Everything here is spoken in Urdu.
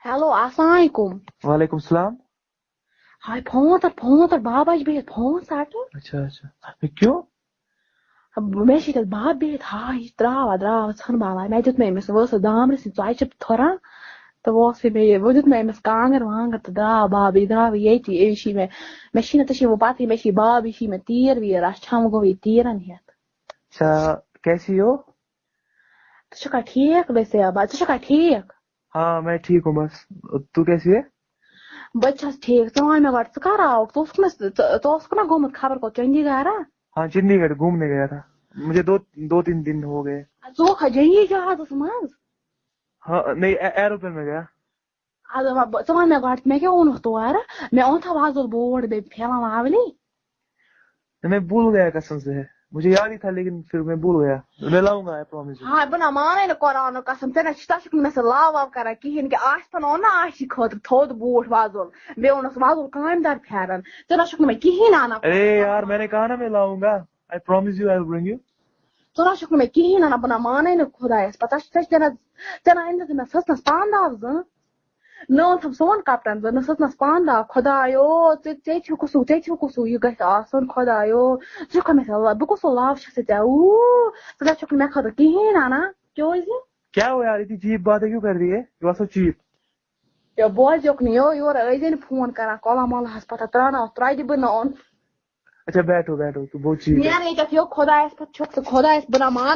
ہیلو السلام علیکم. وعلیکم السلام. ہائے فون تر بابا بہت فون سٹ. اچھا کیوں؟ مے تک باب بہت ہاے درا ژھنبالا مے دیت أمس ؤس دامرٕ سۭتۍ ژۄچہِ تھوران تہٕ وہ دیت أمس کانٛگٕر وانٛگٕر تہٕ درٛاو درٛاو ییٚتی چھی مےٚ چھی نہٕ ژےٚ چھی وۄنۍ پتہٕے مےٚ چھی باب یہِ چھی مےٚ تیٖر ویٖر رچھان وۄنۍ گوٚو یہِ تیٖرن ہٮ۪تھ. اچھا کیسی ہو؟ ژٕ چھُکھا ٹھیٖک ویسے ژٕ چھُکھا ٹھیٖک؟ ہاں میں ٹھیک ہوں بس. تو کیسی ہے؟ بہٕ چھَس ٹھیٖک. ژٕ وَن مےٚ گۄڈٕ ژٕ کر آوُکھ ژٕ اوسُکھ نا گوٚمُت خبر کوٚت چنڈی گڑھا؟ ہاں چنڈی گڑھ گھومنے گیا تھا. مجھے دو تین دن ہو گئے. ژٕ ہوکھا جنگی جہازس منٛز؟ ہاں نہیں ایروپلین میں گیا. ژٕ وَن مےٚ گۄڈٕ مےٚ کیٛاہ اوٚنُتھ تورٕ مےٚ اوٚنتھا وۄزُل بوٹھ بیٚیہِ پھٮ۪رن وَولہِ؟ میں بھول گیا قسم سے. مجھے یاد ہی تھا لیکن پھر میں بھول گیا. میں لاؤں گا I promise you. ہاے بہٕ نا مانے نہٕ قرآنُک قسم ژےٚ چھُکھ نہٕ مےٚ سۭتۍ لاو واو کران کِہیٖنۍ کہِ آصفن اوٚن نا آشہِ خٲطرٕ تھوٚد بوٗٹھ وۄزُل بیٚیہِ اوٚنُس وۄزُل کامہِ دار پھٮ۪رن ژےٚ نہ چھُکھ نہٕ مےٚ کِہیٖنۍ اَنان. ارے یار میں نے کہا نا میں لاؤں گا. I promise you I will bring you. ژٕ نہ چھُکھ نہٕ مےٚ کِہیٖنۍ اَنان بہٕ نا مانے نہٕ خۄدایس پتہ ژےٚ نہ أنۍ مےٚ سٕژنس پانٛداو زٕ نہ اوٚنتھم سون کپٹن زٕ نہ سٕژنس پانٛداو خۄدایو ژےٚ تہِ کُسُو یہِ گژھِ آسُن خۄدایو ژٕ چھُکھا مےٚ بہٕ کُس لاو چھَسے ژےٚ ژٕ نہ چھُکھ نہٕ مےٚ خٲطرٕ کِہیٖنۍ اَنان کیٛازِ؟ کیا ہو یار اتنی چیپ باتیں کیوں کر رہی ہے؟ You are so cheap. بوزیوکھ نہٕ یورٕ ٲسۍ نہٕ فون کران کۄلہ مۄلہس پتہٕ تراوناوس ترٛوجہِ بہٕ نہٕ اوٚن. اچھا بیٹھو تو بہت چیپ ہے. نیرٕ ییٚتٮ۪تھ یو خۄدایس پتہٕ چھُکھ ژٕ خۄدایس بہٕ نہ مان